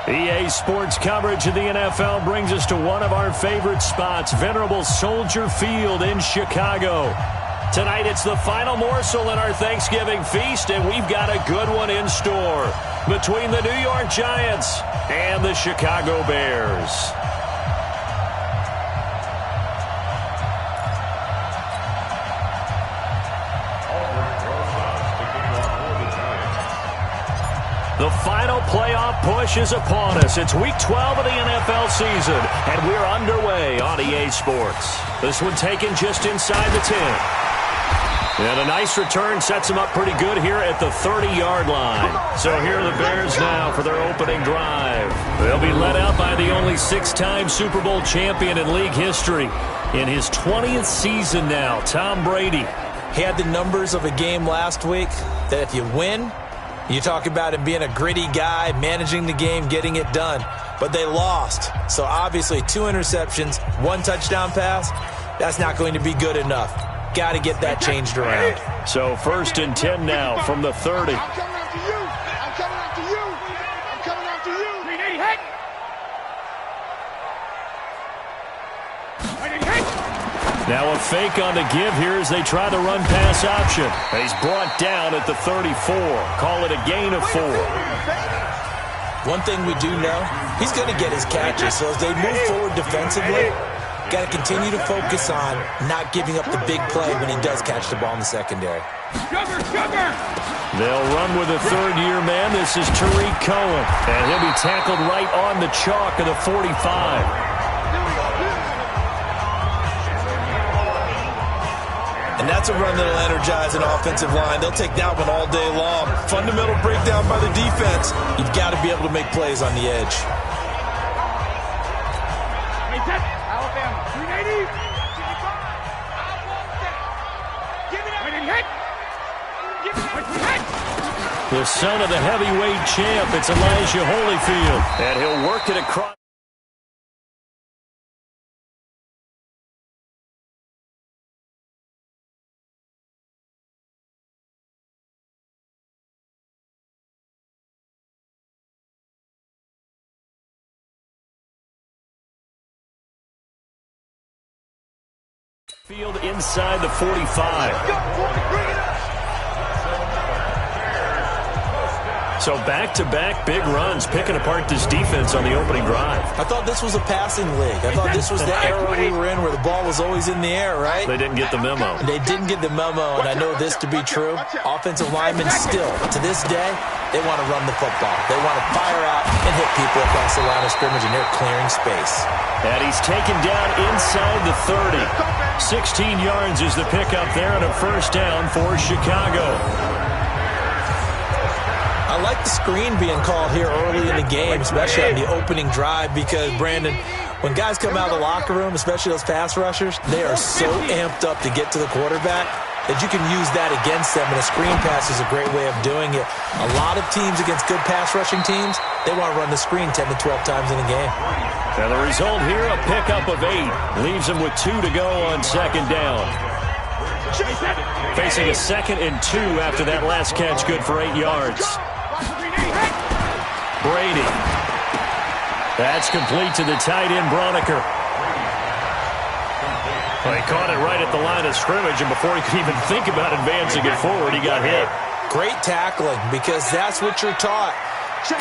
EA Sports coverage of the NFL brings us to one of our favorite spots, venerable Soldier Field in Chicago. Tonight it's the final morsel in our Thanksgiving feast, and we've got a good one in store between the New York Giants and the Chicago Bears. The final playoff push is upon us. It's Week 12 of the NFL season, and we're underway on EA Sports. This one taken just inside the 10. And a nice return sets them up pretty good here at the 30-yard line. So here are the Bears now for their opening drive. They'll be led out by the only 6-time Super Bowl champion in league history. In his 20th season now, Tom Brady. He had the numbers of a game last week that if you win, you talk about him being a gritty guy, managing the game, getting it done. But they lost. So obviously 2 interceptions, 1 touchdown pass, that's not going to be good enough. Got to get that changed around. So 1st and 10 now from the 30. I'm coming after you. I'm coming after you. I'm coming after you. 380 hit. Now a fake on the give here as they try the run-pass option. He's brought down at the 34. Call it a gain of 4. One thing we do know, he's going to get his catches. So as they move forward defensively, got to continue to focus on not giving up the big play when he does catch the ball in the secondary. They'll run with a third-year man. This is Tariq Cohen. And he'll be tackled right on the chalk of the 45. And that's a run that'll energize an offensive line. They'll take that one all day long. Fundamental breakdown by the defense. You've got to be able to make plays on the edge. Alabama, 380. The son of the heavyweight champ, it's Elijah Holyfield. And he'll work it across. Field inside the 45. So back-to-back big runs, picking apart this defense on the opening drive. I thought this was a passing league. I thought this was the era we were in where the ball was always in the air, right? They didn't get the memo. They didn't get the memo, and I know this to be true. Offensive linemen still, to this day, they want to run the football. They want to fire out and hit people across the line of scrimmage, and they're clearing space. And he's taken down inside the 30. 16 yards is the pickup there, and a first down for Chicago. I like the screen being called here early in the game, especially on the opening drive, because, Brandon, when guys come out of the locker room, especially those pass rushers, they are so amped up to get to the quarterback that you can use that against them, and a screen pass is a great way of doing it. A lot of teams against good pass rushing teams, they want to run the screen 10 to 12 times in a game. And the result here, a pickup of 8. Leaves them with 2 to go on second down. Facing a 2nd and 2 after that last catch, good for 8 yards. Brady. That's complete to the tight end, Broniker. Well, he caught it right at the line of scrimmage, and before he could even think about advancing it forward, he got hit. Great tackling, because that's what you're taught.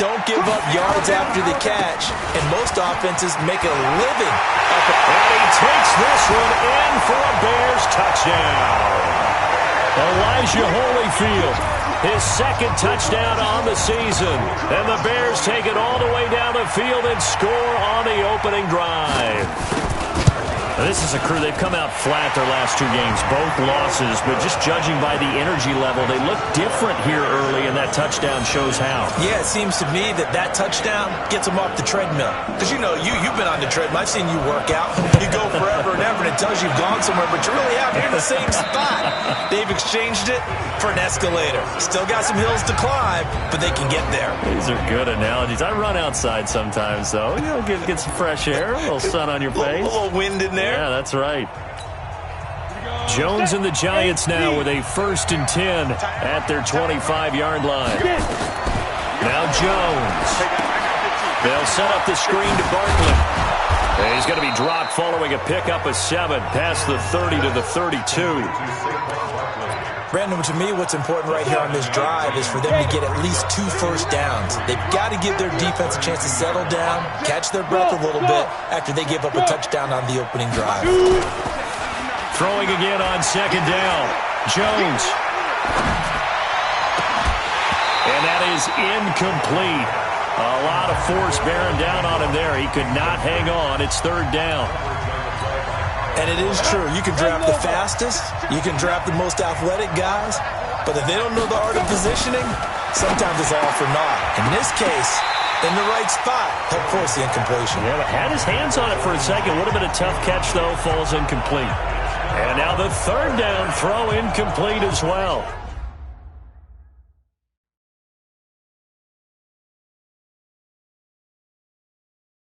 Don't give up yards after the catch, and most offenses make a living. And he takes this one in for a Bears touchdown. Elijah Holyfield, his 2nd touchdown on the season. And the Bears take it all the way down the field and score on the opening drive. Now, this is a crew, they've come out flat their last 2 games, both losses, but just judging by the energy level, they look different here early, and that touchdown shows how. Yeah, it seems to me that touchdown gets them off the treadmill. Because, you know, you've been on the treadmill. I've seen you work out. You go forever and ever, and it tells you've gone somewhere, but you're really out here in the same spot. They've exchanged it for an escalator. Still got some hills to climb, but they can get there. These are good analogies. I run outside sometimes, though. You know, get some fresh air, a little sun on your face. A little wind in there. Yeah, that's right. Jones and the Giants now with a 1st and 10 at their 25-yard line. Now Jones. They'll set up the screen to Barkley. And he's going to be dropped following a pickup of 7 past the 30 to the 32. Brandon, to me, what's important right here on this drive is for them to get at least 2 first downs. They've got to give their defense a chance to settle down, catch their breath a little bit after they give up a touchdown on the opening drive. Throwing again on 2nd down. Jones. And that is incomplete. A lot of force bearing down on him there. He could not hang on. It's 3rd down. And it is true. You can draft the fastest. You can draft the most athletic guys. But if they don't know the art of positioning, sometimes it's all for naught. In this case, in the right spot, helped force the incompletion. Yeah, had his hands on it for a second. Would have been a tough catch, though. Falls incomplete. And now the 3rd down throw incomplete as well.